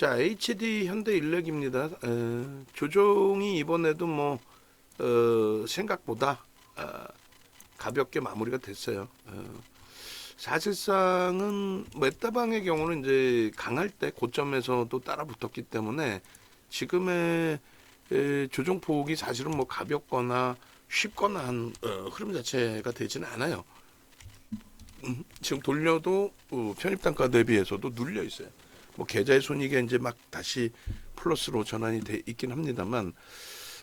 자, HD 현대일렉입니다. 조종이 이번에도 생각보다 가볍게 마무리가 됐어요. 사실상은 메타방의 경우는 이제 강할 때 고점에서 또 따라 붙었기 때문에 지금의 조종폭이 사실은 가볍거나 쉽거나 한 흐름 자체가 되지는 않아요. 지금 돌려도 편입단가 대비해서도 눌려 있어요. 계좌의 손익에 이제 막 다시 플러스로 전환이 돼 있긴 합니다만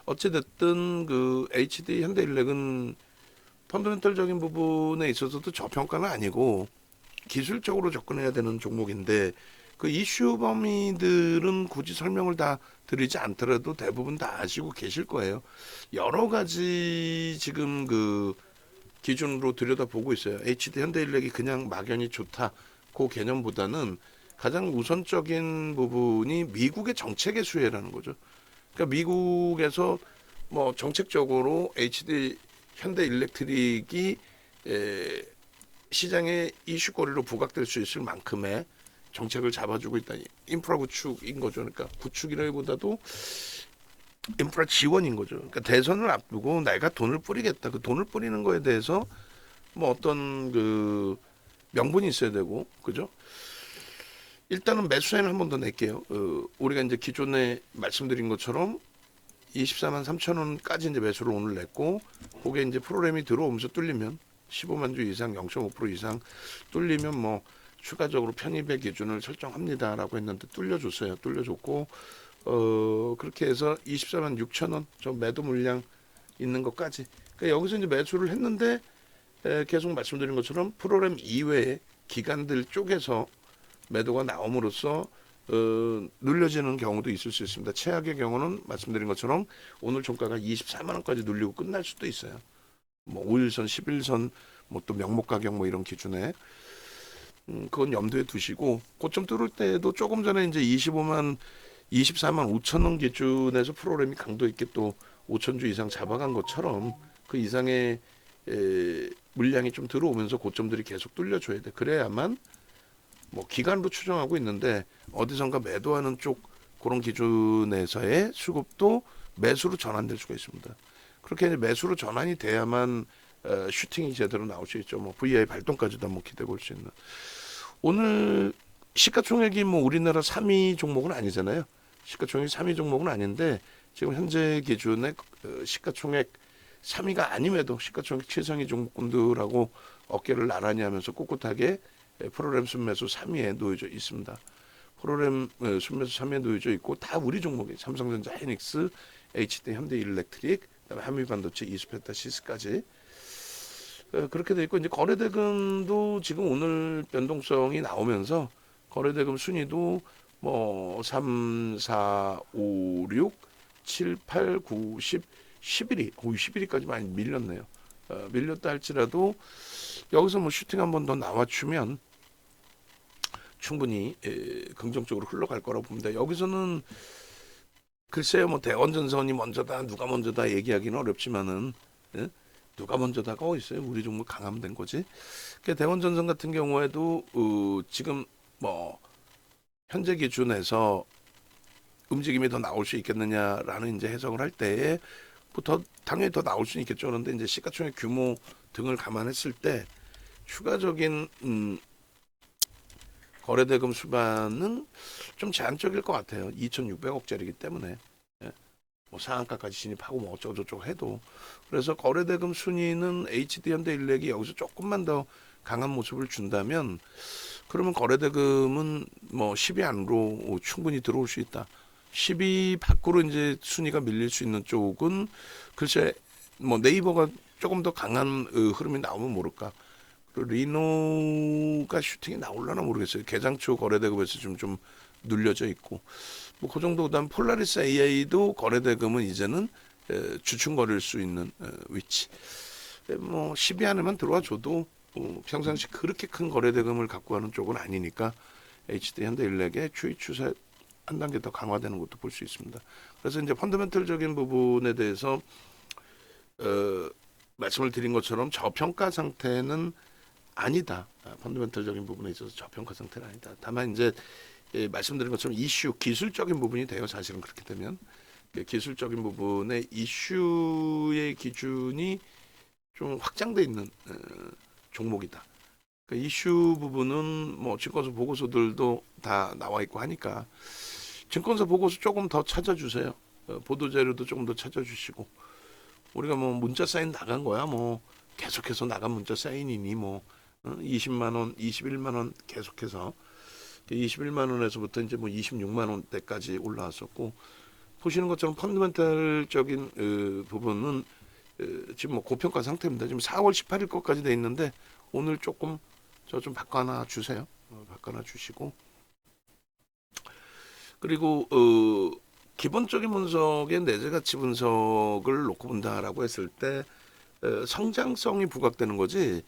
어찌됐든 그 HD 현대일렉은 펀더멘털적인 부분에 있어서도 저평가는 아니고 기술적으로 접근해야 되는 종목인데 그 이슈 범위들은 굳이 설명을 다 드리지 않더라도 대부분 다 아시고 계실 거예요. 여러 가지 지금 그 기준으로 들여다보고 있어요. HD 현대일렉이 그냥 막연히 좋다 그 개념보다는 가장 우선적인 부분이 미국의 정책의 수혜라는 거죠. 그러니까 미국에서 정책적으로 HD 현대일렉트릭이 시장의 이슈거리로 부각될 수 있을 만큼의 정책을 잡아주고 있다. 인프라 구축인 거죠. 그러니까 구축이라기보다도 인프라 지원인 거죠. 그러니까 대선을 앞두고 내가 돈을 뿌리겠다. 그 돈을 뿌리는 거에 대해서 어떤 그 명분이 있어야 되고, 그죠? 일단은 매수에는 한 번 더 낼게요. 우리가 이제 기존에 말씀드린 것처럼 24만 3천 원까지 이제 매수를 오늘 냈고, 그게 이제 프로그램이 들어오면서 뚫리면 15만 주 이상 0.5% 이상 뚫리면 추가적으로 편입의 기준을 설정합니다라고 했는데 뚫려줬어요. 뚫려줬고 그렇게 해서 24만 6천 원 좀 매도 물량 있는 것까지. 그러니까 여기서 이제 매수를 했는데 계속 말씀드린 것처럼 프로그램 이외의 기관들 쪽에서 매도가 나옴으로써 눌려지는 경우도 있을 수 있습니다. 최악의 경우는 말씀드린 것처럼 오늘 종가가 24만 원까지 눌리고 끝날 수도 있어요. 5일선, 10일선, 또 명목 가격 이런 기준에 그건 염두에 두시고 고점 뚫을 때도 조금 전에 이제 24만 5천 원 기준에서 프로그램이 강도 있게 또 5천 주 이상 잡아간 것처럼 그 이상의 물량이 좀 들어오면서 고점들이 계속 뚫려줘야 돼. 그래야만 기간으로 추정하고 있는데 어디선가 매도하는 쪽 그런 기준에서의 수급도 매수로 전환될 수가 있습니다. 그렇게 이제 매수로 전환이 돼야만 슈팅이 제대로 나올 수 있죠. VI 발동까지도 한번 기대해 볼 수 있는. 오늘 시가총액이 우리나라 3위 종목은 아니잖아요. 시가총액 3위 종목은 아닌데 지금 현재 기준에 시가총액 3위가 아님에도 시가총액 최상위 종목군들하고 어깨를 나란히 하면서 꿋꿋하게 프로그램 순매수 3위에 놓여져 있습니다. 프로그램 순매수 3위에 놓여져 있고 다 우리 종목이 삼성전자, 하이닉스, HD 현대일렉트릭, 그다음에 한미반도체, 이스페타시스까지 그렇게 돼 있고 이제 거래대금도 지금 오늘 변동성이 나오면서 거래대금 순위도 3, 4, 5, 6, 7, 8, 9, 10, 11위, 11위까지 많이 밀렸네요. 밀렸다 할지라도 여기서 슈팅 한 번 더 나와주면 충분히 긍정적으로 흘러갈 거라고 봅니다. 여기서는 글쎄요, 대원전선이 먼저다, 누가 먼저다 얘기하기는 어렵지만은 누가 먼저다가 어디 있어요? 우리 종목 강하면 된 거지. 대원전선 같은 경우에도 지금 현재 기준에서 움직임이 더 나올 수 있겠느냐라는 이제 해석을 할 때에 당연히 더 나올 수는 있겠죠. 그런데 이제 시가총액 규모 등을 감안했을 때 추가적인 거래대금 수반은 좀 제한적일 것 같아요. 2,600억짜리이기 때문에 상한가까지 진입하고 어쩌고저쩌고 해도 그래서 거래대금 순위는 HD 현대일렉이 여기서 조금만 더 강한 모습을 준다면 그러면 거래대금은 10위 안으로 충분히 들어올 수 있다. 10위 밖으로 이제 순위가 밀릴 수 있는 쪽은 글쎄 네이버가 조금 더 강한 흐름이 나오면 모를까. 리노가 슈팅이 나올라나 모르겠어요. 개장초 거래대금에서 좀 눌려져 있고 그 정도. 그다음 폴라리스 AI도 거래대금은 이제는 주춤거릴 수 있는 위치. 10위 안에만 들어와 줘도 평상시 그렇게 큰 거래대금을 갖고 가는 쪽은 아니니까 HD 현대일렉의 추세 한 단계 더 강화되는 것도 볼 수 있습니다. 그래서 이제 펀더멘털적인 부분에 대해서 말씀을 드린 것처럼 저평가 상태는 아니다. 펀더멘털적인 부분에 있어서 저평가 상태는 아니다. 다만 이제 말씀드린 것처럼 이슈 기술적인 부분이 돼요. 사실은 그렇게 되면 기술적인 부분의 이슈의 기준이 좀 확장돼 있는 종목이다. 그러니까 이슈 부분은 뭐 증권사 보고서들도 다 나와 있고 하니까 증권사 보고서 조금 더 찾아주세요. 보도 자료도 조금 더 찾아주시고 우리가 뭐 문자 사인 나간 거야 뭐 계속해서 나간 문자 사인이니 뭐 20만 원, 21만 원 계속해서 21만 원에서부터 이제 뭐 26만 원대까지 올라왔었고 보시는 것처럼 펀더멘탈적인 부분은 지금 뭐 고평가 상태입니다. 지금 4월 18일 것까지 돼 있는데 오늘 조금 저 좀 바꿔 하나 주세요. 바꿔 하나 주시고 그리고 기본적인 분석의 내재 가치 분석을 놓고 본다라고 했을 때 성장성이 부각되는 거지.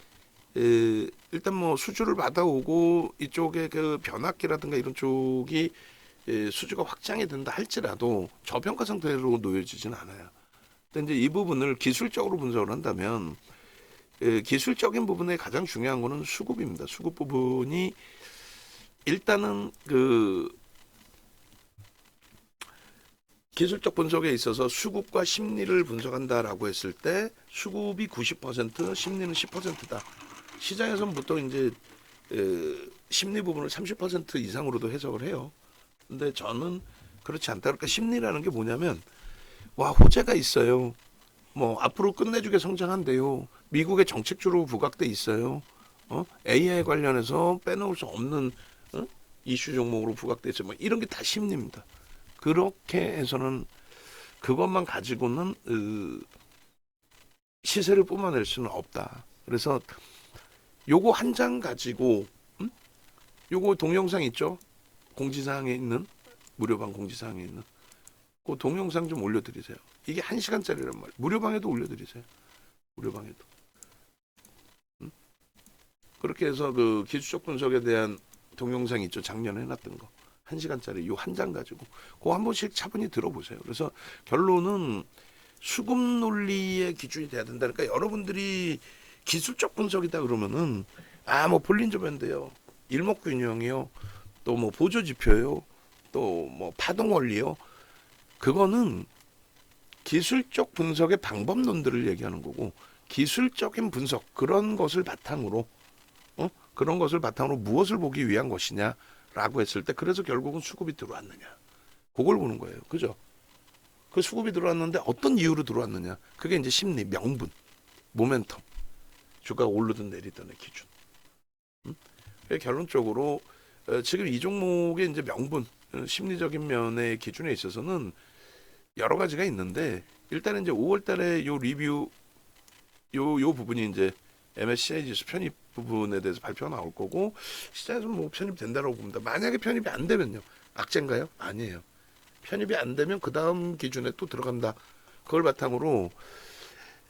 일단 뭐 수주를 받아오고 이쪽에 그 변압기라든가 이런 쪽이 수주가 확장이 된다 할지라도 저평가 상태로 놓여지진 않아요. 근데 이제 이 부분을 기술적으로 분석을 한다면 기술적인 부분에 가장 중요한 거는 수급입니다. 수급 부분이 일단은 그 기술적 분석에 있어서 수급과 심리를 분석한다라고 했을 때 수급이 90%, 심리는 10%다. 시장에서는 보통 이제 심리 부분을 30% 이상으로도 해석을 해요. 근데 저는 그렇지 않다. 그러니까 심리라는 게 뭐냐면 와 호재가 있어요. 뭐 앞으로 끝내주게 성장한대요. 미국의 정책주로 부각돼 있어요. AI 관련해서 빼놓을 수 없는 이슈 종목으로 부각돼 있어요. 뭐 이런 게 다 심리입니다. 그렇게 해서는 그것만 가지고는 시세를 뿜어낼 수는 없다. 그래서 요거 한 장 가지고 요거 동영상 있죠? 공지사항에 있는 무료방 공지사항에 있는 그 동영상 좀 올려드리세요. 이게 1시간짜리란 말이에요. 무료방에도 올려드리세요. 무료방에도. 그렇게 해서 그 기술적 분석에 대한 동영상 있죠? 작년에 해놨던 거. 1시간짜리 요 한 장 가지고 그거 한 번씩 차분히 들어보세요. 그래서 결론은 수급 논리의 기준이 돼야 된다. 그러니까 여러분들이 기술적 분석이다 그러면은 뭐 볼린저 밴드요, 일목균형이요, 또 뭐 보조 지표요, 또 뭐 파동 원리요. 그거는 기술적 분석의 방법론들을 얘기하는 거고 기술적인 분석 그런 것을 바탕으로 그런 것을 바탕으로 무엇을 보기 위한 것이냐라고 했을 때 그래서 결국은 수급이 들어왔느냐 그걸 보는 거예요. 그죠? 그 수급이 들어왔는데 어떤 이유로 들어왔느냐 그게 이제 심리, 명분, 모멘텀 주가가 오르든 내리든의 기준. 결론적으로 지금 이 종목의 이제 명분 심리적인 면의 기준에 있어서는 여러 가지가 있는데 일단은 이제 5월달에 요 리뷰 요 부분이 이제 MSCI 지수 편입 부분에 대해서 발표가 나올 거고 시장에서 뭐 편입된다라고 봅니다. 만약에 편입이 안 되면요 악재인가요? 아니에요. 편입이 안 되면 그 다음 기준에 또 들어간다. 그걸 바탕으로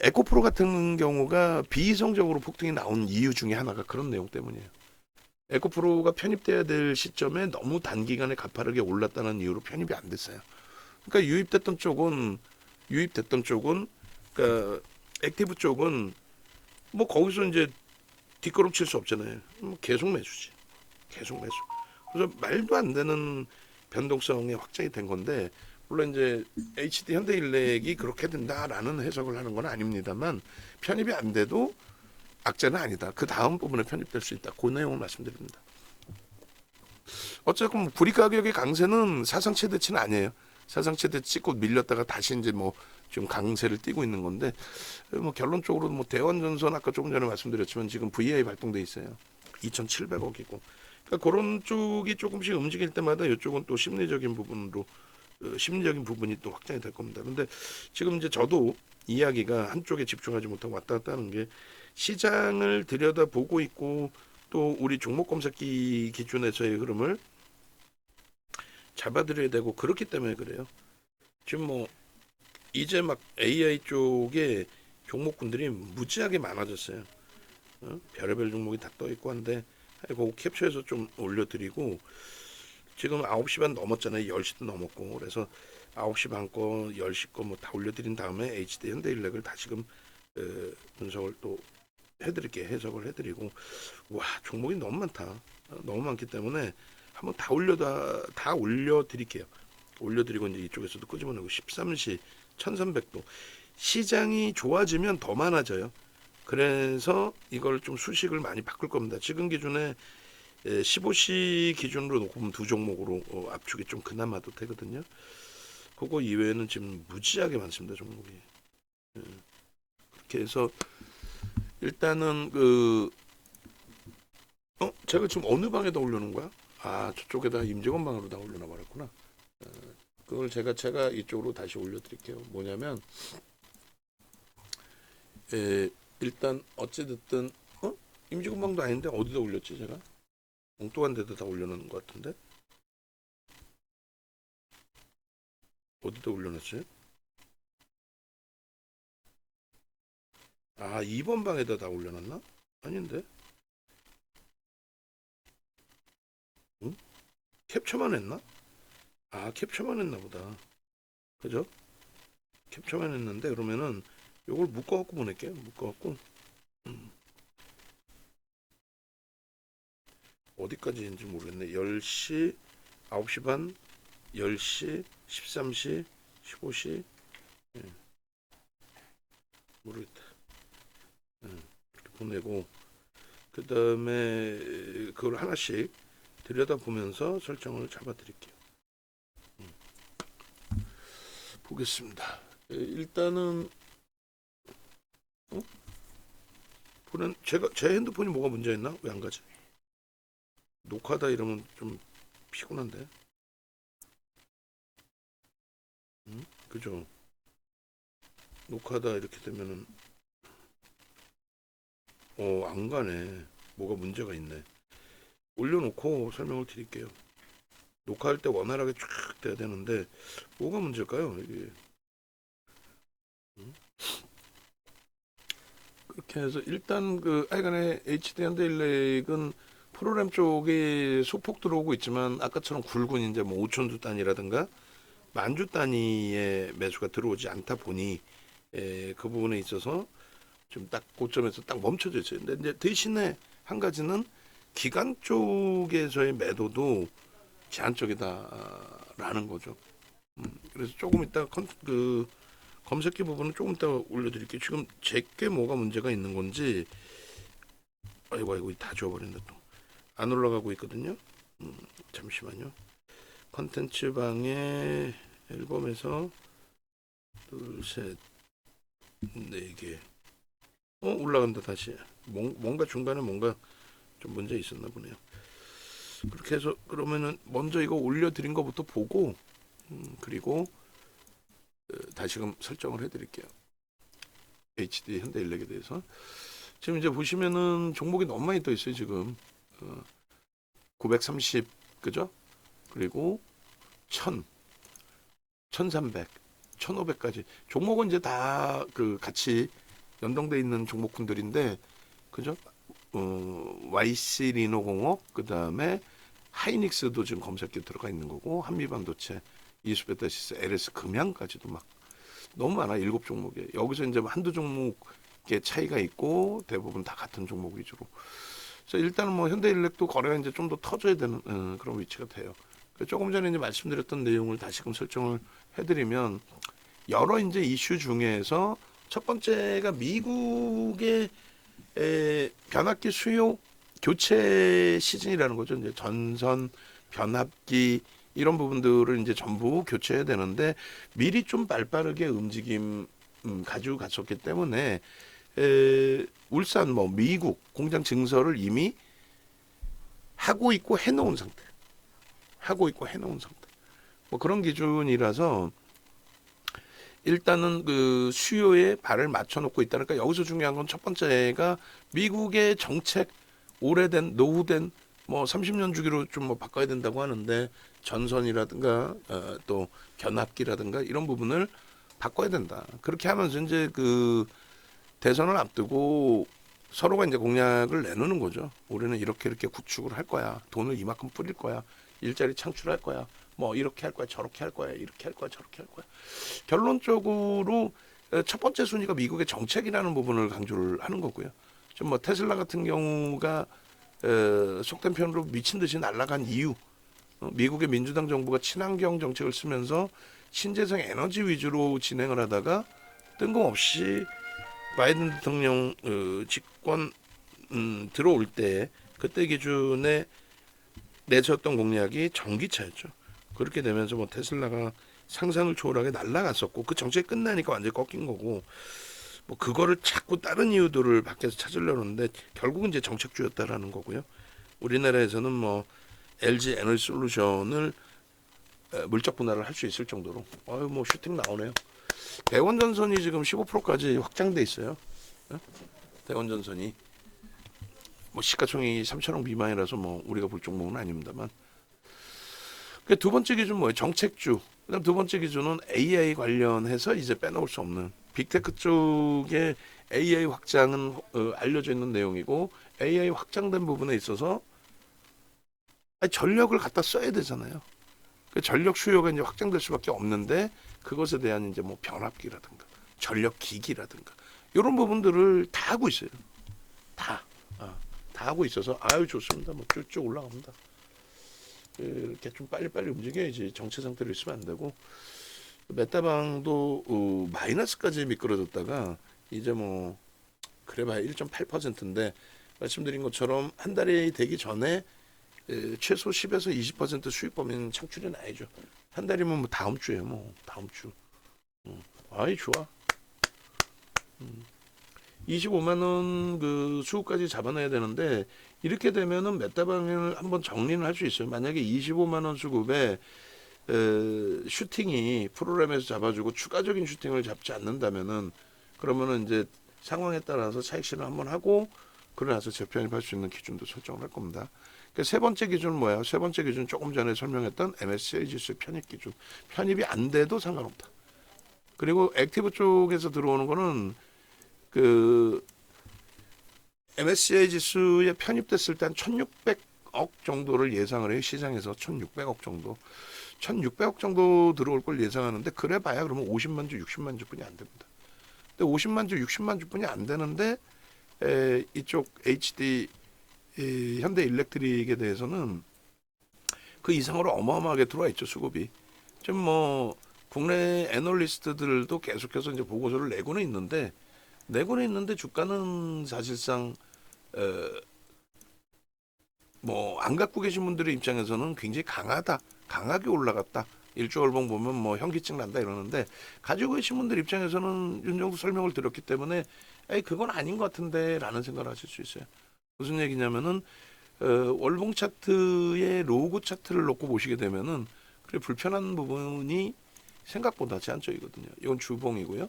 에코프로 같은 경우가 비이성적으로 폭등이 나온 이유 중에 하나가 그런 내용 때문이에요. 에코프로가 편입돼야 될 시점에 너무 단기간에 가파르게 올랐다는 이유로 편입이 안 됐어요. 그러니까 유입됐던 쪽은 그러니까 액티브 쪽은 뭐 거기서 이제 뒷걸음 칠 수 없잖아요. 계속 매수지. 계속 매수. 그래서 말도 안 되는 변동성이 확장이 된 건데 물론 이제 HD 현대일렉이 그렇게 된다라는 해석을 하는 건 아닙니다만 편입이 안 돼도 악재는 아니다. 그 다음 부분에 편입될 수 있다. 그 내용을 말씀드립니다. 어쨌든 구리 가격의 강세는 사상 최대치는 아니에요. 사상 최대치 찍고 밀렸다가 다시 이제 뭐 지금 강세를 띠고 있는 건데 뭐 결론적으로 뭐 대원전선 아까 조금 전에 말씀드렸지만 지금 VI 발동돼 있어요. 2,700억이고 그러니까 그런 쪽이 조금씩 움직일 때마다 이쪽은 또 심리적인 부분으로 심리적인 부분이 또 확장이 될 겁니다. 근데 지금 이제 저도 이야기가 한쪽에 집중하지 못하고 왔다 갔다 하는 게 시장을 들여다보고 있고 또 우리 종목 검색기 기준에서의 흐름을 잡아들여야 되고 그렇기 때문에 그래요. 지금 뭐 이제 막 AI 쪽에 종목군들이 무지하게 많아졌어요. 별의별 종목이 다 떠 있고 한데 그거 캡처해서 좀 올려드리고 지금 9시 반 넘었잖아요. 10시도 넘었고 그래서 9시 반 거, 10시 거 뭐 다 올려드린 다음에 HD 현대일렉을 다시금 분석을 또 해드릴게 해석을 해드리고 와 종목이 너무 많다. 너무 많기 때문에 한번 다 올려드릴게요. 올려드리고 이제 이쪽에서도 끄집어내고 13시 1300도 시장이 좋아지면 더 많아져요. 그래서 이걸 좀 수식을 많이 바꿀 겁니다. 지금 기준에 15시 기준으로 놓고 보면 두 종목으로 압축이 좀 그나마도 되거든요. 그거 이외에는 지금 무지하게 많습니다. 종목이. 그렇게 해서 일단은 제가 지금 어느 방에다 올려놓은 거야? 아, 저쪽에다 임직원 방으로 다 올려놔 버렸구나. 그걸 제가 이쪽으로 다시 올려드릴게요. 뭐냐면 일단 어찌됐든 임직원 방도 아닌데 어디다 올렸지 제가? 엉뚱한 데다 다 올려놓은 것 같은데 어디다 올려놨지? 아, 2번 방에다 다 올려놨나? 아닌데? 응? 캡처만 했나? 아, 캡처만 했나 보다. 그죠? 캡처만 했는데 그러면은 요걸 묶어갖고 보낼게요. 묶어갖고 어디까지인지 모르겠네. 10시, 9시 반, 10시, 13시, 15시 모르겠다. 이렇게 보내고 그 다음에 그걸 하나씩 들여다보면서 설정을 잡아드릴게요. 보겠습니다. 일단은 제 핸드폰이 뭐가 문제였나? 왜 안 가지? 녹화다 이러면 좀 피곤한데. 그죠? 녹화다 이렇게 되면은 안 가네. 뭐가 문제가 있네. 올려놓고 설명을 드릴게요. 녹화할 때 원활하게 쫙 돼야 되는데 뭐가 문제일까요? 이게 그렇게 해서 일단 하여간에 HD 현대일렉은 프로그램 쪽에 소폭 들어오고 있지만 아까처럼 굵은 이제 뭐 5천주 단위라든가 만주 단위의 매수가 들어오지 않다 보니 그 부분에 있어서 좀 딱 고점에서 딱 멈춰져 있어요. 근데 이제 대신에 한 가지는 기관 쪽에서의 매도도 제한적이다라는 거죠. 그래서 조금 이따 검색기 부분은 조금 이따 올려드릴게요. 지금 제게 뭐가 문제가 있는 건지 아이고 다 지워버린다 또. 안 올라가고 있거든요. 잠시만요. 컨텐츠 방에 앨범에서 둘, 셋, 네 개. 올라간다 다시. 뭔가 중간에 뭔가 좀 문제 있었나 보네요. 그렇게 해서 그러면은 먼저 이거 올려드린 것부터 보고 그리고 다시금 설정을 해드릴게요. HD 현대일렉에 대해서 지금 이제 보시면은 종목이 너무 많이 떠 있어요. 지금 930 그죠? 그리고 1000, 1300, 1500까지 종목은 이제 다 같이 연동돼 있는 종목군들인데 그죠? YC 리노공업 그 다음에 하이닉스도 지금 검색기에 들어가 있는 거고 한미반도체, 이수베타시스, LS 금양까지도 막 너무 많아. 7종목에 여기서 이제 한두 종목의 차이가 있고 대부분 다 같은 종목 위주로. 그래서 일단은 뭐 현대일렉도 거래가 이제 좀 더 터져야 되는 그런 위치가 돼요. 조금 전에 이제 말씀드렸던 내용을 다시금 설정을 해드리면 여러 이제 이슈 중에서 첫 번째가 미국의 변압기 수요 교체 시즌이라는 거죠. 이제 전선, 변압기 이런 부분들을 이제 전부 교체해야 되는데 미리 좀 발빠르게 움직임 가지고 갔었기 때문에 울산 뭐 미국 공장 증설을 이미 하고 있고 해놓은 상태. 뭐 그런 기준이라서 일단은 수요에 발을 맞춰놓고 있다니까 여기서 중요한 건 첫 번째가 미국의 정책 오래된 노후된 뭐 30년 주기로 좀 뭐 바꿔야 된다고 하는데 전선이라든가 또 변압기라든가 이런 부분을 바꿔야 된다. 그렇게 하면서 이제 대선을 앞두고 서로가 이제 공약을 내놓는 거죠. 우리는 이렇게 구축을 할 거야. 돈을 이만큼 뿌릴 거야. 일자리 창출할 거야. 뭐 이렇게 할 거야. 저렇게 할 거야. 이렇게 할 거야. 저렇게 할 거야. 결론적으로 첫 번째 순위가 미국의 정책이라는 부분을 강조를 하는 거고요. 좀 뭐 테슬라 같은 경우가 속된 표현으로 미친 듯이 날아간 이유 미국의 민주당 정부가 친환경 정책을 쓰면서 신재생 에너지 위주로 진행을 하다가 뜬금없이 바이든 대통령 집권 들어올 때 그때 기준에 내세웠던 공약이 전기차였죠. 그렇게 되면서 뭐 테슬라가 상상을 초월하게 날아갔었고 그 정책이 끝나니까 완전히 꺾인 거고 뭐 그거를 자꾸 다른 이유들을 밖에서 찾으려고 하는데 결국은 이제 정책주였다라는 거고요. 우리나라에서는 뭐 LG 에너지 솔루션을 물적 분할을 할 수 있을 정도로 뭐 슈팅 나오네요. 대원전선이 지금 15%까지 확장돼 있어요. 대원전선이 뭐 시가총액이 3천억 미만이라서 뭐 우리가 볼 종목은 아닙니다만. 두 번째 기준 뭐예요? 정책주. 그다음 두 번째 기준은 AI 관련해서 이제 빼놓을 수 없는 빅테크 쪽에 AI 확장은 알려져 있는 내용이고 AI 확장된 부분에 있어서 전력을 갖다 써야 되잖아요. 그 전력 수요가 이제 확장될 수밖에 없는데 그것에 대한 이제 뭐 변압기라든가 전력 기기라든가 이런 부분들을 다 하고 있어요. 다 하고 있어서 아유 좋습니다. 뭐 쭉쭉 올라갑니다. 이렇게 좀 빨리빨리 움직여야지 정체 상태로 있으면 안 되고 메타방도 마이너스까지 미끄러졌다가 이제 뭐 그래봐야 1.8%인데 말씀드린 것처럼 한 달이 되기 전에 최소 10에서 20% 수익 범위는 창출해 놔야죠. 한 달이면 뭐 다음 주에요. 뭐 다음 주. 아이 좋아. 25만 원 그 수급까지 잡아놔야 되는데 이렇게 되면은 메타방을 한번 정리는 할 수 있어요. 만약에 25만 원 수급에 슈팅이 프로그램에서 잡아주고 추가적인 슈팅을 잡지 않는다면은 그러면은 이제 상황에 따라서 차익 실현 한번 하고 그러나서 재편입할 수 있는 기준도 설정을 할 겁니다. 그러니까 세 번째 기준은 뭐예요? 세 번째 기준 조금 전에 설명했던 MSCI 지수 편입 기준. 편입이 안 돼도 상관없다. 그리고 액티브 쪽에서 들어오는 거는 그 MSCI 지수에 편입됐을 때 한 1,600억 정도를 예상을 해요. 시장에서 1,600억 정도. 1,600억 정도 들어올 걸 예상하는데 그래 봐야 그러면 50만 주, 60만 주뿐이 안 됩니다. 근데 50만 주, 60만 주뿐이 안 되는데 이쪽 HD 현대 일렉트릭에 대해서는 그 이상으로 어마어마하게 들어와 있죠, 수급이. 좀 뭐 국내 애널리스트들도 계속해서 이제 보고서를 내고는 있는데 주가는 사실상 뭐 안 갖고 계신 분들의 입장에서는 굉장히 강하게 올라갔다. 일조월봉 보면 뭐 현기증 난다 이러는데 가지고 계신 분들 입장에서는 윤정수 설명을 드렸기 때문에 그건 아닌 것 같은데라는 생각을 하실 수 있어요. 무슨 얘기냐면은 월봉 차트의 로그 차트를 놓고 보시게 되면은 그래 불편한 부분이 생각보다 제한적이거든요. 이건 주봉이고요.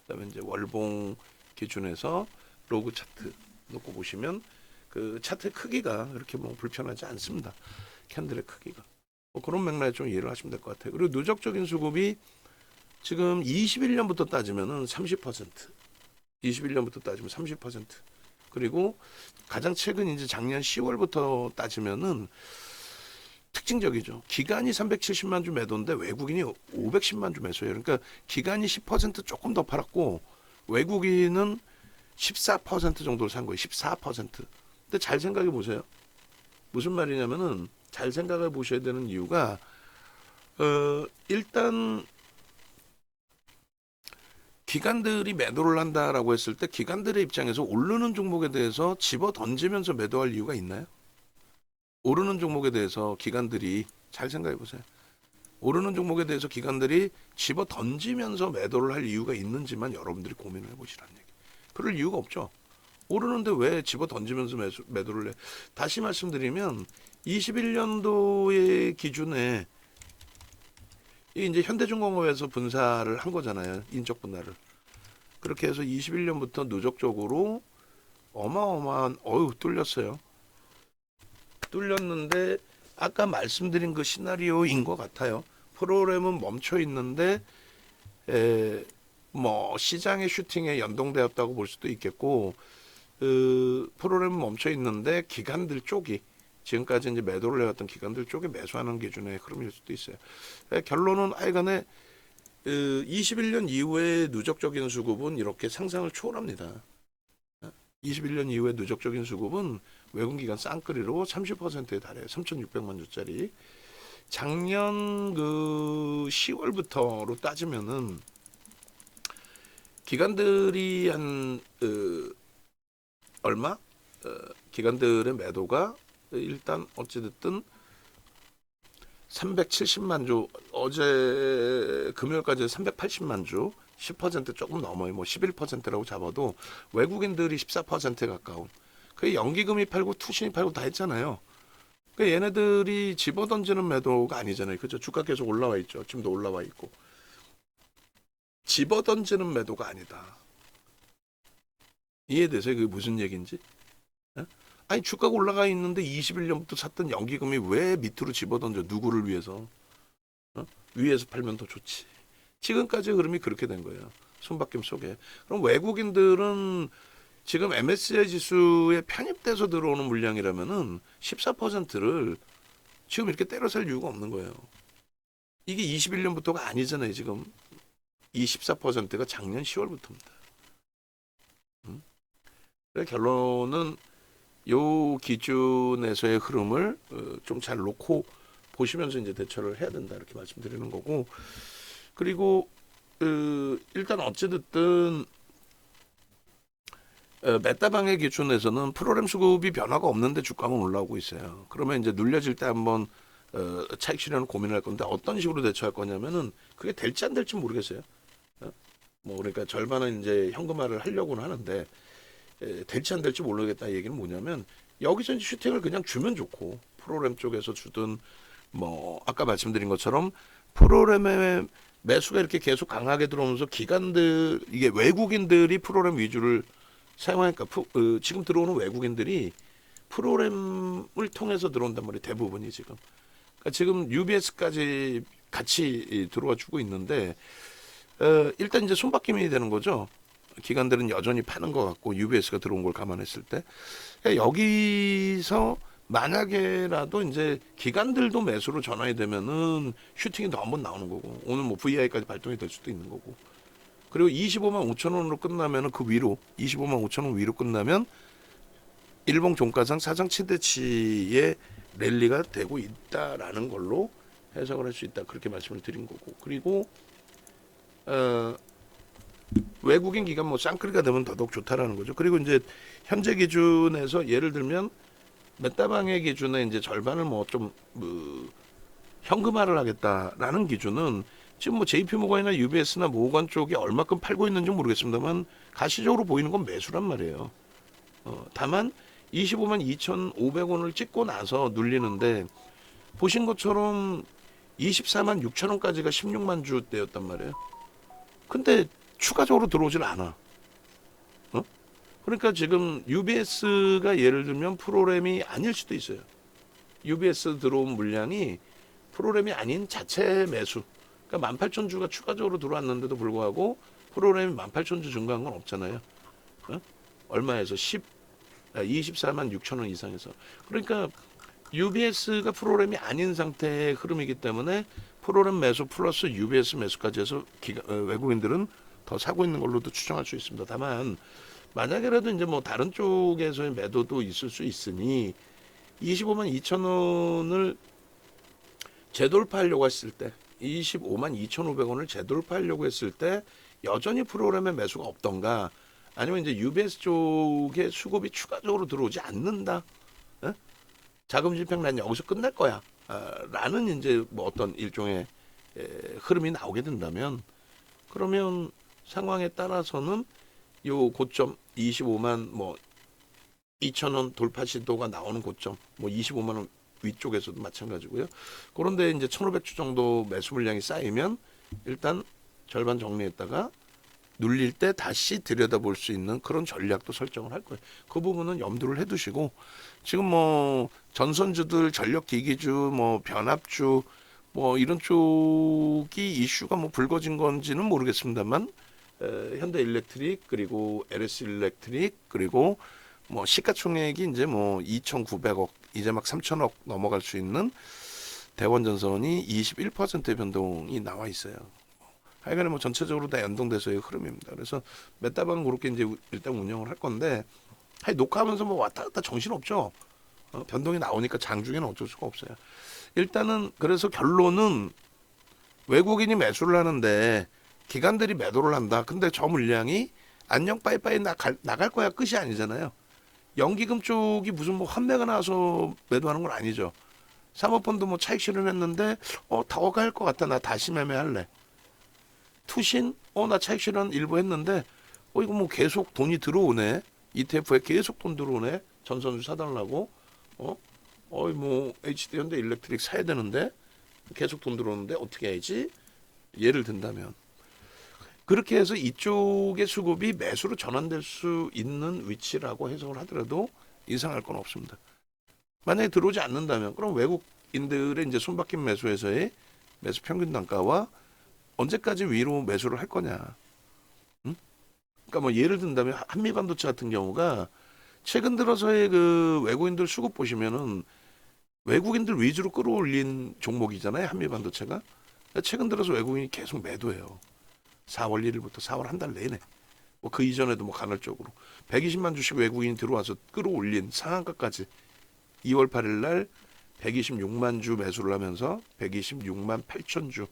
그다음에 이제 월봉 기준에서 로그 차트 놓고 보시면 그 차트의 크기가 그렇게 뭐 불편하지 않습니다. 캔들의 크기가. 뭐 그런 맥락에 좀 이해를 하시면 될 것 같아요. 그리고 누적적인 수급이 지금 21년부터 따지면은 30%. 21년부터 따지면 30%. 그리고 가장 최근 이제 작년 10월부터 따지면은 특징적이죠. 기간이 370만 주 매도인데 외국인이 510만 주 매수예요. 그러니까 기간이 10% 조금 더 팔았고 외국인은 14% 정도를 산 거예요. 14%. 근데 잘 생각해 보세요. 무슨 말이냐면은 잘 생각해 보셔야 되는 이유가 일단 기관들이 매도를 한다라고 했을 때 기관들의 입장에서 오르는 종목에 대해서 집어 던지면서 매도할 이유가 있나요? 오르는 종목에 대해서 기관들이 잘 생각해 보세요. 오르는 종목에 대해서 기관들이 집어 던지면서 매도를 할 이유가 있는지만 여러분들이 고민을 해보시라는 얘기. 그럴 이유가 없죠. 오르는데 왜 집어 던지면서 매도를 해? 다시 말씀드리면 21년도의 기준에 이제 현대중공업에서 분사를 한 거잖아요. 인적 분할을. 그렇게 해서 21년부터 누적적으로 어마어마한 뚫렸어요. 뚫렸는데 아까 말씀드린 그 시나리오인 것 같아요. 프로그램은 멈춰 있는데 뭐 시장의 슈팅에 연동되었다고 볼 수도 있겠고 프로그램은 멈춰 있는데 기관들 쪽이 지금까지 이제 매도를 해왔던 기관들 쪽에 매수하는 기준의 흐름일 수도 있어요. 결론은 하여간에 21년 이후의 누적적인 수급은 이렇게 상상을 초월합니다. 21년 이후의 누적적인 수급은 외국기관 쌍끌이로 30%에 달해요. 3,600만 주짜리. 작년 그 10월부터로 따지면은 기관들이 한 얼마? 기관들의 매도가 일단 어찌됐든 370만 주, 어제 금요일까지 380만 주, 10% 조금 넘어요. 뭐 11%라고 잡아도 외국인들이 14%에 가까운. 그 연기금이 팔고 투신이 팔고 다 했잖아요. 그 얘네들이 집어던지는 매도가 아니잖아요. 그죠? 주가 계속 올라와 있죠. 지금도 올라와 있고. 집어던지는 매도가 아니다. 이해되세요? 그게 무슨 얘기인지? 예? 아니 주가가 올라가 있는데 21년부터 샀던 연기금이 왜 밑으로 집어던져? 누구를 위해서? 어? 위에서 팔면 더 좋지. 지금까지 흐름이 그렇게 된 거예요. 손바뀜 속에. 그럼 외국인들은 지금 MSCI 지수에 편입돼서 들어오는 물량이라면은 14%를 지금 이렇게 때려 살 이유가 없는 거예요. 이게 21년부터가 아니잖아요, 지금. 이 14%가 작년 10월부터입니다. 결론은 요 기준에서의 흐름을 좀 잘 놓고 보시면서 이제 대처를 해야 된다 이렇게 말씀드리는 거고, 그리고 일단 어찌됐든 메타방의 기준에서는 프로그램 수급이 변화가 없는데 주가가 올라오고 있어요. 그러면 이제 눌려질 때 한번 차익 실현을 고민할 건데 어떤 식으로 대처할 거냐면은 그게 될지 안 될지 모르겠어요. 뭐 그러니까 절반은 이제 현금화를 하려고는 하는데 될지 안 될지 모르겠다 얘기는 뭐냐면 여기서 이제 슈팅을 그냥 주면 좋고 프로그램 쪽에서 주든 뭐 아까 말씀드린 것처럼 프로그램의 매수가 이렇게 계속 강하게 들어오면서 기관들 이게 외국인들이 프로그램 위주를 사용하니까 지금 들어오는 외국인들이 프로그램을 통해서 들어온단 말이에요. 대부분이 지금. 그러니까 지금 UBS까지 같이 들어와 주고 있는데 일단 이제 손바뀜이 되는 거죠. 기관들은 여전히 파는 것 같고 UBS가 들어온 걸 감안했을 때 여기서 만약에라도 이제 기관들도 매수로 전환이 되면은 슈팅이 더 한 번 나오는 거고 오늘 뭐 VI까지 발동이 될 수도 있는 거고 그리고 25만 5천 원으로 끝나면은 그 위로 25만 5천 원 위로 끝나면 일봉 종가상 사상 최대치의 랠리가 되고 있다라는 걸로 해석을 할 수 있다 그렇게 말씀을 드린 거고 그리고 외국인 기관 뭐 쌍끌이가 되면 더더욱 좋다라는 거죠. 그리고 이제 현재 기준에서 예를 들면 메타방의 기준에 이제 절반을 뭐 좀 현금화를 하겠다라는 기준은 지금 뭐 JP모건이나 UBS나 모건 쪽이 얼마큼 팔고 있는지 모르겠습니다만 가시적으로 보이는 건 매수란 말이에요. 다만 25만 2,500원을 찍고 나서 눌리는데 보신 것처럼 24만 6천 원까지가 16만 주대였단 말이에요. 근데 추가적으로 들어오질 않아. 그러니까 지금 UBS가 예를 들면 프로그램이 아닐 수도 있어요. UBS 들어온 물량이 프로그램이 아닌 자체 매수. 그러니까 18,000주가 추가적으로 들어왔는데도 불구하고 프로그램이 18,000주 증가한 건 없잖아요. 얼마에서 24만 6천 원 이상에서. 그러니까 UBS가 프로그램이 아닌 상태의 흐름이기 때문에 프로그램 매수 플러스 UBS 매수까지 해서 외국인들은 더 사고 있는 걸로도 추정할 수 있습니다. 다만 만약에라도 이제 뭐 다른 쪽에서의 매도도 있을 수 있으니 25만 2천 원을 재돌파하려고 했을 때 25만 2,500원을 재돌파하려고 했을 때 여전히 프로그램의 매수가 없던가 아니면 이제 UBS 쪽에 수급이 추가적으로 들어오지 않는다. 에? 자금 집행 난 여기서 끝날 거야. 라는 이제 뭐 어떤 일종의 흐름이 나오게 된다면 그러면 상황에 따라서는 요 고점 25만 뭐 2천 원 돌파 시도가 나오는 고점 뭐 25만 원 위쪽에서도 마찬가지고요. 그런데 이제 1,500주 정도 매수 물량이 쌓이면 일단 절반 정리했다가 눌릴 때 다시 들여다볼 수 있는 그런 전략도 설정을 할 거예요. 그 부분은 염두를 해두시고 지금 뭐 전선주들 전력기기주 뭐 변압주 뭐 이런 쪽이 이슈가 뭐 불거진 건지는 모르겠습니다만 현대일렉트릭 그리고 LS일렉트릭 그리고 뭐 시가총액이 이제 뭐 2,900억 이제 막 3,000억 넘어갈 수 있는 대원전선이 21%의 변동이 나와 있어요. 하여간에 뭐 전체적으로 다 연동돼서의 흐름입니다. 그래서 메타방 그렇게 이제 일단 운영을 할 건데 녹화하면서 뭐 왔다 갔다 정신 없죠. 변동이 나오니까 장중에는 어쩔 수가 없어요. 일단은 그래서 결론은 외국인이 매수를 하는데 기관들이 매도를 한다. 근데 저 물량이 안녕 빠이빠이 나갈 거야 끝이 아니잖아요. 연기금 쪽이 무슨 뭐 환매가 나와서 매도하는 건 아니죠. 사모펀드 뭐 차익 실현했는데 더 갈 것 같다. 나 다시 매매할래. 투신 나 차익 실현 일부 했는데 이거 뭐 계속 돈이 들어오네. ETF에 계속 돈 들어오네. 전선주 사달라고. 뭐 HD 현대 일렉트릭 사야 되는데 계속 돈 들어오는데 어떻게 해야지? 예를 든다면 그렇게 해서 이쪽의 수급이 매수로 전환될 수 있는 위치라고 해석을 하더라도 이상할 건 없습니다. 만약에 들어오지 않는다면 그럼 외국인들의 이제 손바뀜 매수에서의 매수 평균 단가와 언제까지 위로 매수를 할 거냐. 응? 그러니까 뭐 예를 든다면 한미반도체 같은 경우가 최근 들어서의 그 외국인들 수급 보시면은 외국인들 위주로 끌어올린 종목이잖아요. 한미반도체가. 최근 들어서 외국인이 계속 매도해요. 4월 1일부터 4월 한 달 내내. 뭐 그 이전에도 뭐 간헐적으로 120만 주씩 외국인이 들어와서 끌어올린 상한가까지 2월 8일 날 126만 주 매수를 하면서 126만 8천 주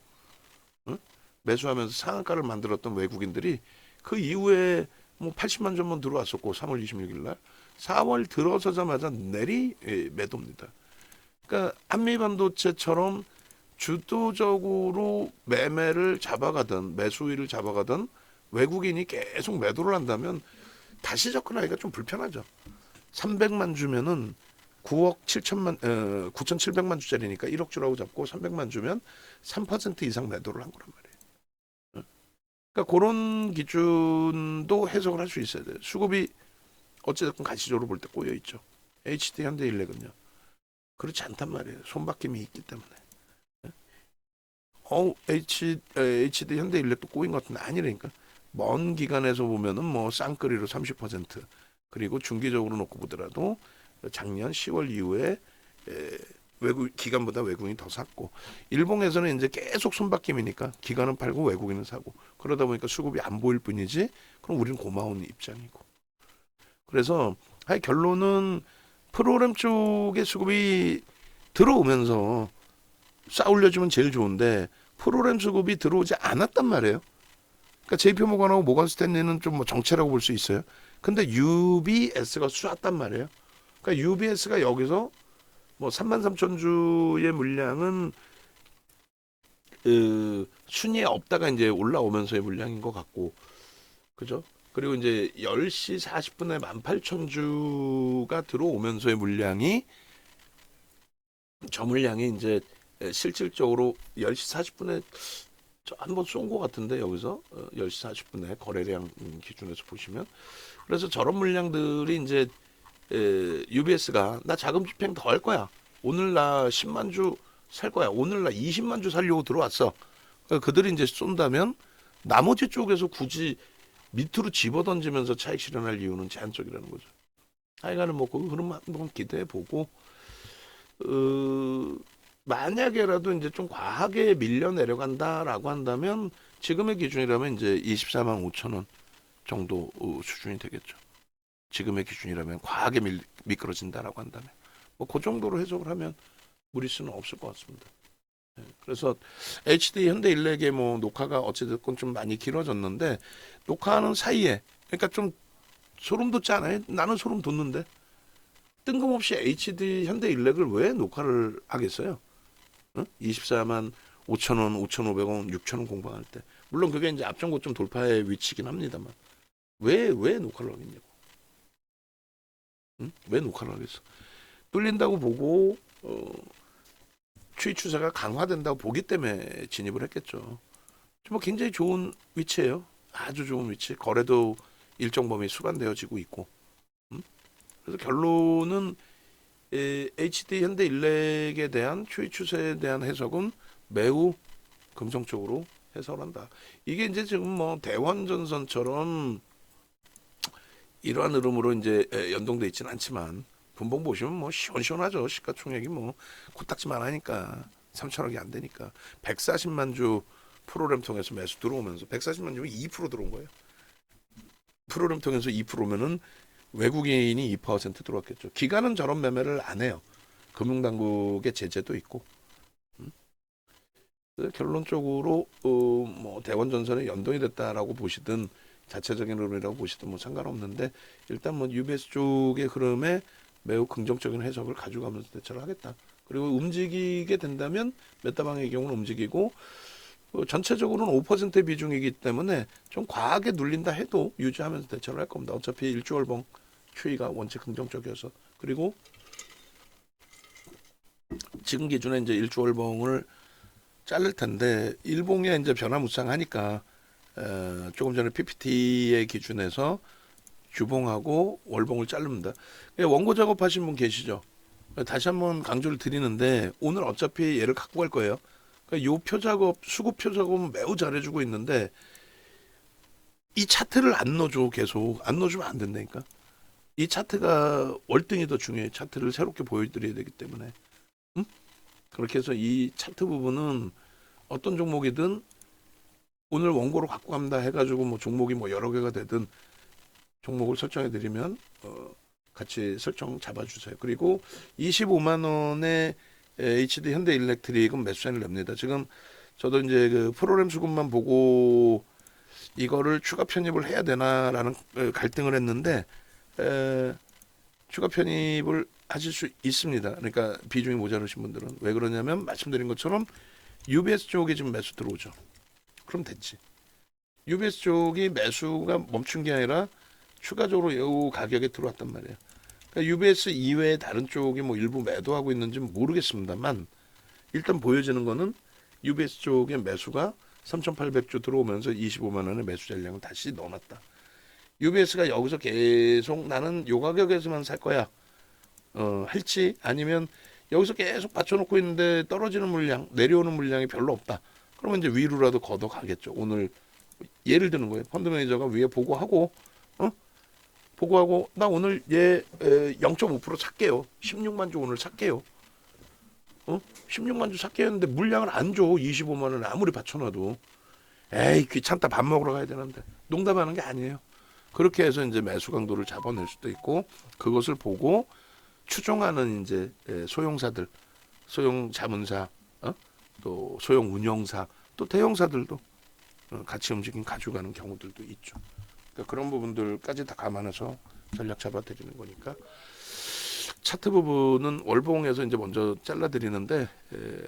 매수하면서 상한가를 만들었던 외국인들이 그 이후에 뭐 80만 주만 들어왔었고 3월 26일 날 4월 들어서자마자 내리 매도입니다. 그러니까 한미반도체처럼 주도적으로 매매를 잡아가던 매수일을 잡아가던 외국인이 계속 매도를 한다면 다시 접근하기가 좀 불편하죠. 300만 주면은 9,700만 주짜리니까 1억 주라고 잡고 300만 주면 3% 이상 매도를 한 거란 말이에요. 그러니까 그런 기준도 해석을 할 수 있어야 돼요. 수급이 어찌됐건 가시적으로 볼 때 꼬여 있죠. HD 현대일렉은요. 그렇지 않단 말이에요. 손바뀜이 있기 때문에. HD 현대일렉도 꼬인 것 같은데 아니라니까. 먼 기간에서 보면은 뭐 쌍끌이로 30% 그리고 중기적으로 놓고 보더라도 작년 10월 이후에 외국 기간보다 외국인이 더 샀고 일봉에서는 이제 계속 손바뀜이니까 기간은 팔고 외국인은 사고 그러다 보니까 수급이 안 보일 뿐이지 그럼 우리는 고마운 입장이고 그래서 결론은 프로그램 쪽의 수급이 들어오면서 싸 올려주면 제일 좋은데 프로그램 수급이 들어오지 않았단 말이에요. 그러니까 JP모건하고 모건 스탠리는 좀 뭐 정체라고 볼 수 있어요. 근데 UBS가 쐈단 말이에요. 그러니까 UBS가 여기서 뭐 33,000주의 물량은 순위에 없다가 이제 올라오면서의 물량인 것 같고, 그죠? 그리고 이제 10시 40분에 18,000주가 들어오면서의 물량이 저 물량이 이제 실질적으로 10시 40분에 한번 쏜 것 같은데 여기서 10시 40분에 거래량 기준에서 보시면 그래서 저런 물량들이 이제 UBS가 나 자금 집행 더 할 거야. 오늘 나 10만 주 살 거야. 오늘 나 20만 주 살려고 들어왔어. 그러니까 그들이 이제 쏜다면 나머지 쪽에서 굳이 밑으로 집어던지면서 차익 실현할 이유는 제한적이라는 거죠. 하여간은 뭐 그 흐름 한번 기대해 보고 만약에라도 이제 좀 과하게 밀려 내려간다라고 한다면 지금의 기준이라면 이제 24만 5천 원 정도 수준이 되겠죠. 지금의 기준이라면 과하게 미끄러진다라고 한다면 뭐 그 정도로 해석을 하면 무리수는 없을 것 같습니다. 그래서 HD 현대일렉의 뭐 녹화가 어찌됐건 좀 많이 길어졌는데 녹화하는 사이에 그러니까 좀 소름 돋지 않아요? 나는 소름 돋는데 뜬금없이 HD 현대일렉을 왜 녹화를 하겠어요? 24만 5천 원, 5,500원, 6천 원 공방할 때 물론 그게 이제 앞전고점 돌파의 위치긴 합니다만 왜 녹화를 하겠냐고. 왜 녹화를 하겠어? 뚫린다고 보고 추이 추세가 강화된다고 보기 때문에 진입을 했겠죠. 뭐 굉장히 좋은 위치예요. 아주 좋은 위치. 거래도 일정 범위 수반되어지고 있고. 그래서 결론은 HD 현대일렉에 대한 추이 추세에 대한 해석은 매우 긍정적으로 해석한다. 이게 이제 지금 뭐 대원전선처럼 이러한 흐름으로 이제 연동돼 있지는 않지만 분봉 보시면 뭐 시원시원하죠. 시가총액이 뭐 코딱지만 하니까 3천억이 안 되니까 140만 주 프로그램 통해서 매수 들어오면서 140만 주면 2% 들어온 거예요. 프로그램 통해서 2%면은 외국인이 2% 들어왔겠죠. 기관은 저런 매매를 안 해요. 금융당국의 제재도 있고 그래서 결론적으로 뭐 대원전선에 연동이 됐다라고 보시든 자체적인 흐름이라고 보시든 뭐 상관없는데 일단 뭐 UBS 쪽의 흐름에 매우 긍정적인 해석을 가져가면서 대처를 하겠다. 그리고 움직이게 된다면 메타방의 경우는 움직이고 전체적으로는 5%의 비중이기 때문에 좀 과하게 눌린다 해도 유지하면서 대처를 할 겁니다. 어차피 일주월봉 추이가 원체 긍정적이어서 그리고 지금 기준에 이제 일주월봉을 자를 텐데 일봉에 이제 변화무쌍하니까 조금 전에 PPT의 기준에서 주봉하고 월봉을 자릅니다. 원고 작업하신 분 계시죠? 다시 한번 강조를 드리는데 오늘 어차피 얘를 갖고 갈 거예요. 그러니까 요 표 작업, 수급 표 작업은 매우 잘해주고 있는데 이 차트를 안 넣어줘. 계속 안 넣어주면 안 된다니까. 이 차트가 월등히 더 중요해. 차트를 새롭게 보여드려야 되기 때문에. 응? 그렇게 해서 이 차트 부분은 어떤 종목이든 오늘 원고로 갖고 갑니다 해가지고 뭐 종목이 뭐 여러 개가 되든 종목을 설정해 드리면 같이 설정 잡아주세요. 그리고 25만 원의 HD 현대일렉트릭은 매수세를 냅니다. 지금 저도 이제 그 프로그램 수급만 보고 이거를 추가 편입을 해야 되나라는 갈등을 했는데 추가 편입을 하실 수 있습니다. 그러니까 비중이 모자르신 분들은 왜 그러냐면 말씀드린 것처럼 UBS 쪽에 지금 매수 들어오죠. 그럼 됐지. UBS 쪽이 매수가 멈춘 게 아니라 추가적으로 이 가격에 들어왔단 말이에요. 그러니까 UBS 이외에 다른 쪽이 뭐 일부 매도하고 있는지 모르겠습니다만 일단 보여지는 거는 UBS 쪽의 매수가 3,800주 들어오면서 25만 원의 매수 전량을 다시 넣어놨다. UBS가 여기서 계속 나는 요 가격에서만 살 거야. 할지 아니면 여기서 계속 받쳐놓고 있는데 떨어지는 물량, 내려오는 물량이 별로 없다. 그러면 이제 위로라도 걷어 가겠죠. 오늘 예를 드는 거예요. 펀드 매니저가 위에 보고하고 보고하고 나 오늘 얘 0.5% 살게요. 16만 주 오늘 살게요. 16만 주 살게요 했는데 물량을 안 줘. 25만 원을 아무리 받쳐놔도 에이 귀찮다 밥 먹으러 가야 되는데 농담하는 게 아니에요. 그렇게 해서 이제 매수 강도를 잡아낼 수도 있고 그것을 보고 추종하는 이제 소형사들, 소형 자문사, 또 소형 운영사, 또 대형사들도 같이 움직임 가져가는 경우들도 있죠. 그러니까 그런 부분들까지 다 감안해서 전략 잡아드리는 거니까 차트 부분은 월봉에서 이제 먼저 잘라드리는데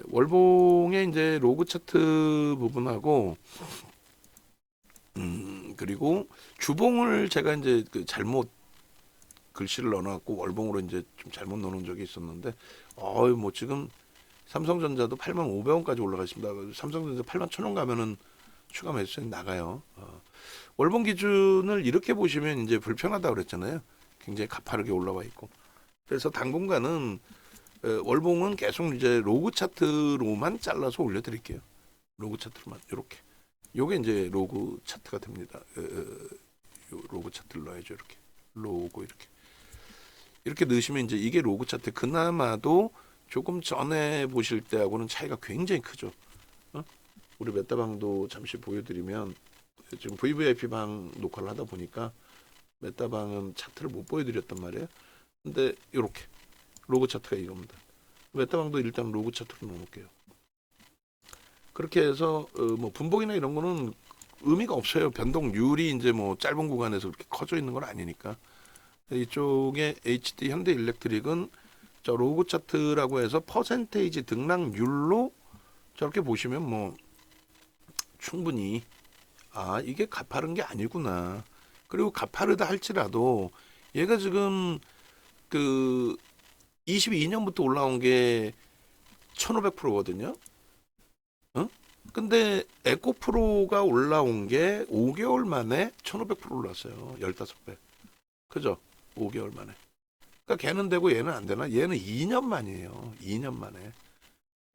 월봉의 이제 로그 차트 부분하고 그리고 주봉을 제가 이제 그 잘못 글씨를 넣어놨고 월봉으로 이제 좀 잘못 넣어놓은 적이 있었는데 뭐 지금 삼성전자도 8,500원까지 올라가 있습니다. 삼성전자 81,000원 가면은 추가 매수세 나가요. 월봉 기준을 이렇게 보시면 이제 불편하다 그랬잖아요. 굉장히 가파르게 올라와 있고. 그래서 당분간은 월봉은 계속 이제 로그 차트로만 잘라서 올려드릴게요. 로그 차트로만 이렇게. 요게 이제 로그 차트가 됩니다. 요 로그 차트를 넣어야죠. 이렇게 로고 이렇게 넣으시면 이제 이게 로그 차트. 그나마도 조금 전에 보실 때하고는 차이가 굉장히 크죠. 우리 메타방도 잠시 보여드리면 지금 VVIP 방 녹화를 하다 보니까 메타방은 차트를 못 보여드렸단 말이에요. 근데 이렇게 로그 차트가 이겁니다. 메타방도 일단 로그 차트로 넣어놓을게요. 그렇게 해서 뭐 분봉이나 이런 거는 의미가 없어요. 변동률이 이제 뭐 짧은 구간에서 그렇게 커져 있는 건 아니니까. 이쪽에 HD 현대일렉트릭은 저 로그 차트라고 해서 퍼센테이지 등락률로 저렇게 보시면 뭐 충분히 이게 가파른 게 아니구나. 그리고 가파르다 할지라도 얘가 지금 그 22년부터 올라온 게 1,500%거든요. 근데 에코프로가 올라온 게 5개월 만에 1,500% 올랐어요. 15배. 그죠? 5개월 만에. 그러니까 걔는 되고 얘는 안 되나? 얘는 2년 만이에요. 2년 만에.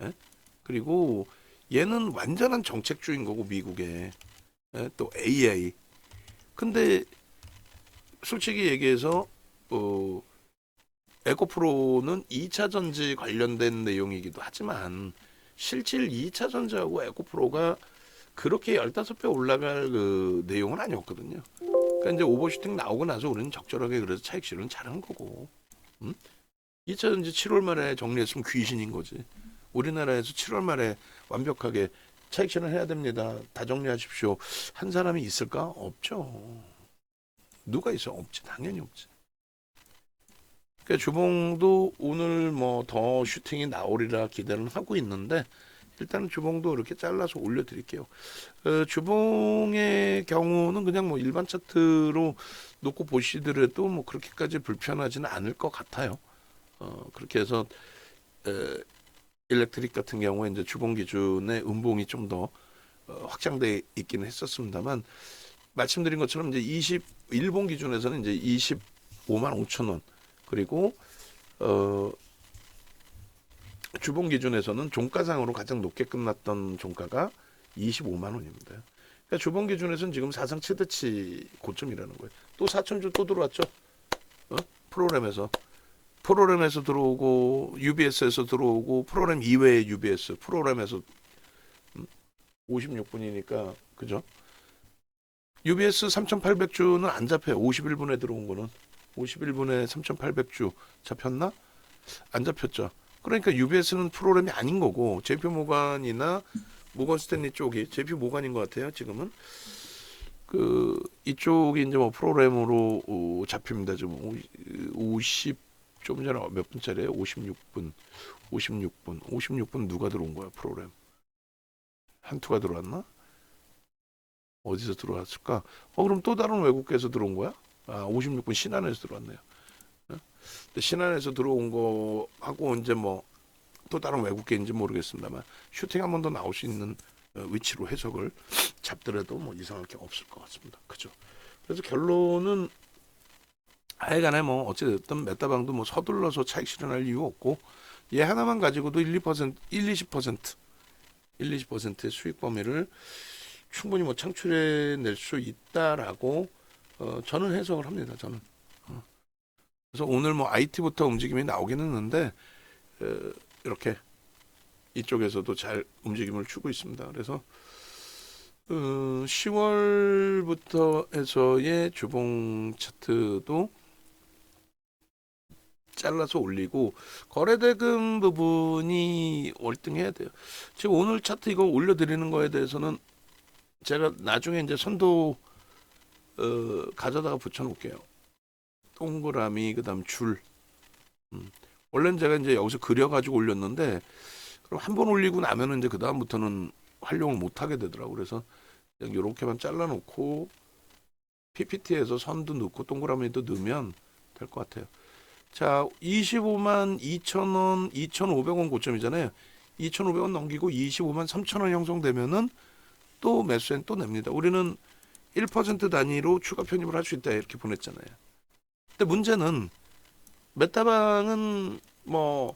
예? 그리고 얘는 완전한 정책주인 거고 미국에. 또 AI. 근데 솔직히 얘기해서 에코프로는 2차 전지 관련된 내용이기도 하지만 실질 2차 전지하고 에코프로가 그렇게 15배 올라갈 그 내용은 아니었거든요. 그러니까 이제 오버슈팅 나오고 나서 우리는 적절하게 그래서 차익 실현 잘한 거고. 2차 전지 7월 말에 정리했으면 귀신인 거지. 우리나라에서 7월 말에 완벽하게 차익 실현해야 됩니다. 다 정리하십시오. 한 사람이 있을까? 없죠. 누가 있어? 없지. 당연히 없지. 그러니까 주봉도 오늘 뭐 더 슈팅이 나오리라 기대는 하고 있는데 일단은 주봉도 이렇게 잘라서 올려드릴게요. 주봉의 경우는 그냥 뭐 일반 차트로 놓고 보시더라도 뭐 그렇게까지 불편하지는 않을 것 같아요. 그렇게 해서 일렉트릭 같은 경우에 이제 주봉 기준의 음봉이 좀 더 확장돼 있기는 했었습니다만 말씀드린 것처럼 이제 21봉 기준에서는 이제 25만 5천 원 그리고 주봉 기준에서는 종가상으로 가장 높게 끝났던 종가가 25만 원입니다. 그러니까 주봉 기준에서는 지금 사상 최대치 고점이라는 거예요. 또 4천주 또 들어왔죠. 프로그램에서 들어오고 UBS에서 들어오고 프로그램 이외의 UBS 프로그램에서 56분이니까 그죠? UBS 3,800주는 안 잡혀요. 51분에 들어온 거는 51분에 3,800주 잡혔나? 안 잡혔죠. 그러니까 UBS는 프로그램이 아닌 거고 JP 모간이나 모건 스탠리 쪽이 JP 모간인 것 같아요. 지금은 이쪽이 이제 뭐 프로그램으로 잡힙니다. 지금 50 좀 전에 몇 분짜리예요? 56분 누가 들어온 거야 프로그램? 한투가 들어왔나? 어디서 들어왔을까? 그럼 또 다른 외국계에서 들어온 거야? 56분 신한에서 들어왔네요. 신한에서 들어온 거 하고 이제 뭐 또 다른 외국계인지 모르겠습니다만 슈팅 한 번 더 나올 수 있는 위치로 해석을 잡더라도 뭐 이상할 게 없을 것 같습니다. 그죠? 그래서 결론은 하여간에 뭐 어찌됐든 메타방도 뭐 서둘러서 차익 실현할 이유 없고 얘 하나만 가지고도 1, 20%의 수익 범위를 충분히 뭐 창출해낼 수 있다라고 저는 해석을 합니다. 저는. 그래서 오늘 뭐 IT부터 움직임이 나오긴 했는데 이렇게 이쪽에서도 잘 움직임을 주고 있습니다. 그래서 10월부터 해서의 주봉 차트도 잘라서 올리고 거래대금 부분이 월등해야 돼요. 지금 오늘 차트 이거 올려드리는 거에 대해서는 제가 나중에 이제 선도 가져다가 붙여놓을게요. 동그라미 그다음 줄. 원래는 제가 이제 여기서 그려가지고 올렸는데 그럼 한 번 올리고 나면은 이제 그 다음부터는 활용을 못 하게 되더라고. 그래서 그냥 이렇게만 잘라놓고 PPT에서 선도 넣고 동그라미도 넣으면 될 것 같아요. 자, 25만 2천 원, 2,500원 고점이잖아요. 2,500원 넘기고 25만 3천 원 형성되면은 또 매수엔 또 냅니다. 우리는 1% 단위로 추가 편입을 할 수 있다 이렇게 보냈잖아요. 근데 문제는 메타방은 뭐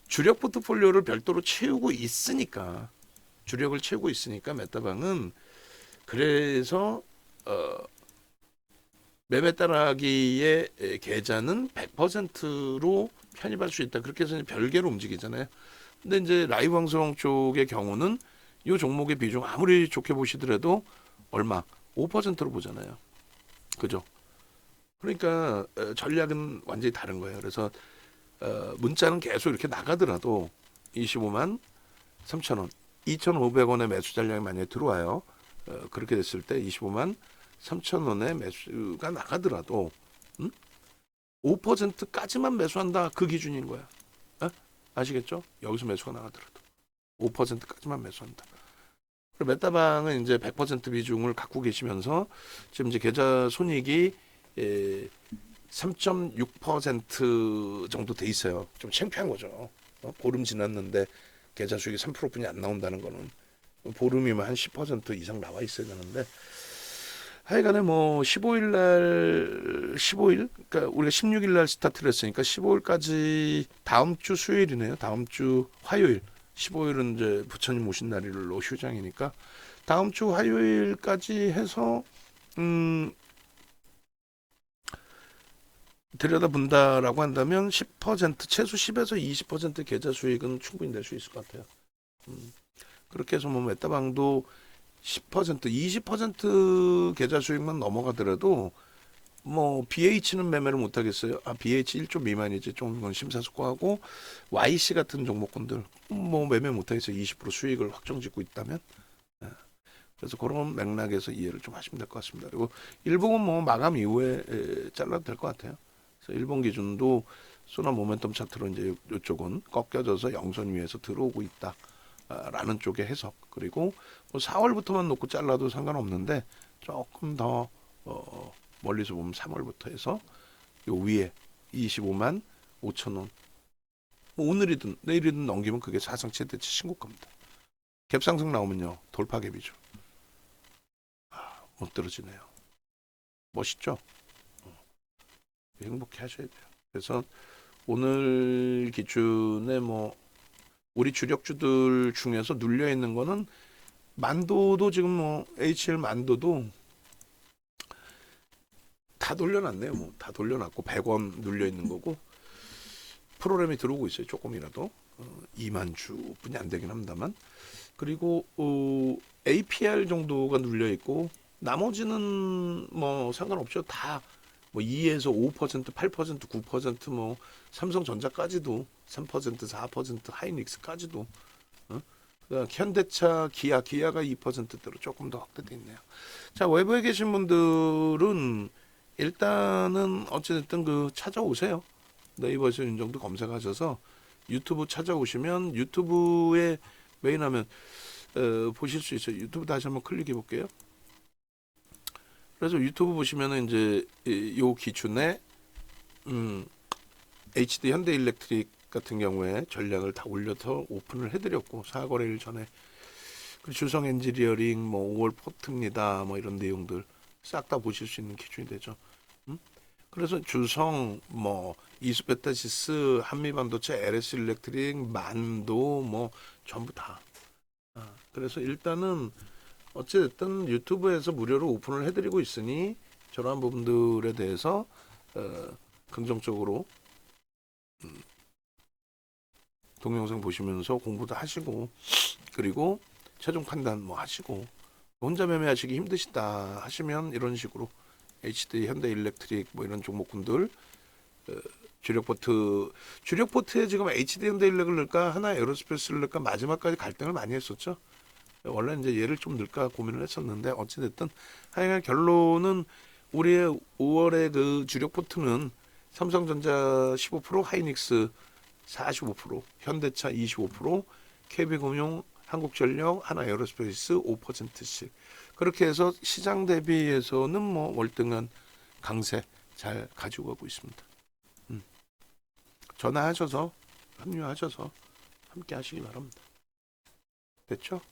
주력 포트폴리오를 별도로 채우고 있으니까 메타방은 그래서 매매 따라하기의 계좌는 100%로 편입할 수 있다. 그렇게 해서 별개로 움직이잖아요. 근데 이제 라이브 방송 쪽의 경우는 이 종목의 비중 아무리 좋게 보시더라도 얼마? 5%로 보잖아요. 그죠? 그러니까 전략은 완전히 다른 거예요. 그래서 문자는 계속 이렇게 나가더라도 25만 3천 원, 2,500원의 매수 전략이 만약에 들어와요. 그렇게 됐을 때 25만 3천 원의 매수가 나가더라도 5%까지만 매수한다. 그 기준인 거야. 아시겠죠? 여기서 매수가 나가더라도 5%까지만 매수한다. 메타방은 이제 100% 비중을 갖고 계시면서 지금 이제 계좌 손익이 3.6% 정도 돼 있어요. 좀 창피한 거죠. 보름 지났는데 계좌 수익이 3%뿐이 안 나온다는 거는 보름이면 한 10% 이상 나와 있어야 되는데 하여간에 뭐 15일 그러니까 우리가 16일 날 스타트를 했으니까 15일까지 다음 주 수요일이네요. 다음 주 화요일 15일은 이제 부처님 오신 날일로 휴장이니까 다음 주 화요일까지 해서 들여다본다라고 한다면 10% 최소 10에서 20% 계좌 수익은 충분히 낼 수 있을 것 같아요. 그렇게 해서 뭐 메타방도 10%, 20% 계좌 수익만 넘어가더라도 뭐 BH는 매매를 못 하겠어요. BH 1조 미만이지. 좀 건 심사숙고하고 YC 같은 종목군들 뭐 매매 못 하겠어요. 20% 수익을 확정 짓고 있다면. 예. 그래서 그런 맥락에서 이해를 좀 하시면 될 것 같습니다. 그리고 일봉은 뭐 마감 이후에 잘라도 될 것 같아요. 그래서 일본 기준도 소나 모멘텀 차트로 이제 이쪽은 꺾여져서 영선 위에서 들어오고 있다. 라는 쪽의 해석. 그리고 뭐 4월부터만 놓고 잘라도 상관없는데 조금 더 멀리서 보면 3월부터 해서 요 위에 25만 5천 원. 뭐 오늘이든 내일이든 넘기면 그게 사상 최대치 신고가입니다. 갭상승 나오면요 돌파 갭이죠. 못 떨어지네요. 멋있죠? 행복해 하셔야 돼요. 그래서 오늘 기준에 뭐 우리 주력주들 중에서 눌려 있는 거는 만도도 지금 뭐 HL 만도도 다 돌려놨네요. 뭐 다 돌려놨고 100원 눌려 있는 거고 프로그램이 들어오고 있어요. 조금이라도 2만 주뿐이 안 되긴 합니다만 그리고 APR 정도가 눌려 있고 나머지는 뭐 상관없죠. 다 뭐 2에서 5%, 8%, 9%뭐 삼성전자까지도 3%, 4% 하이닉스까지도 그러니까 현대차, 기아가 2%대로 조금 더 확대돼 있네요. 자, 외부에 계신 분들은 일단은 어찌됐든 그 찾아오세요. 네이버에서 윤정도 검색하셔서 유튜브 찾아오시면 유튜브에 메인하면 보실 수 있어요. 유튜브 다시 한번 클릭해 볼게요. 그래서 유튜브 보시면은 이제 요 기준에 HD 현대일렉트릭 같은 경우에 전략을 다 올려서 오픈을 해드렸고 4거래일 전에 그리고 주성 엔지니어링 뭐 5월 포트입니다. 뭐 이런 내용들 싹 다 보실 수 있는 기준이 되죠. 그래서 주성 뭐 이수베타시스 한미반도체 LS 일렉트릭 만도 뭐 전부 다. 그래서 일단은 어찌됐든 유튜브에서 무료로 오픈을 해드리고 있으니 저러한 부분들에 대해서 긍정적으로 동영상 보시면서 공부도 하시고 그리고 최종 판단 뭐 하시고 혼자 매매하시기 힘드시다 하시면 이런 식으로 HD 현대일렉트릭 뭐 이런 종목군들 주력포트에 지금 HD 현대일렉을 넣을까 하나 에어로스페이스를 넣을까 마지막까지 갈등을 많이 했었죠. 원래 이제 얘를 좀 넣을까 고민을 했었는데 어찌됐든 하여간 결론은 우리의 5월의 그 주력 포트는 삼성전자 15%, 하이닉스 45%, 현대차 25%, KB금융, 한국전력, 하나에어로스페이스 5%씩 그렇게 해서 시장 대비해서는 뭐 월등한 강세 잘 가지고 가고 있습니다. 전화하셔서 합류하셔서 함께 하시기 바랍니다. 됐죠?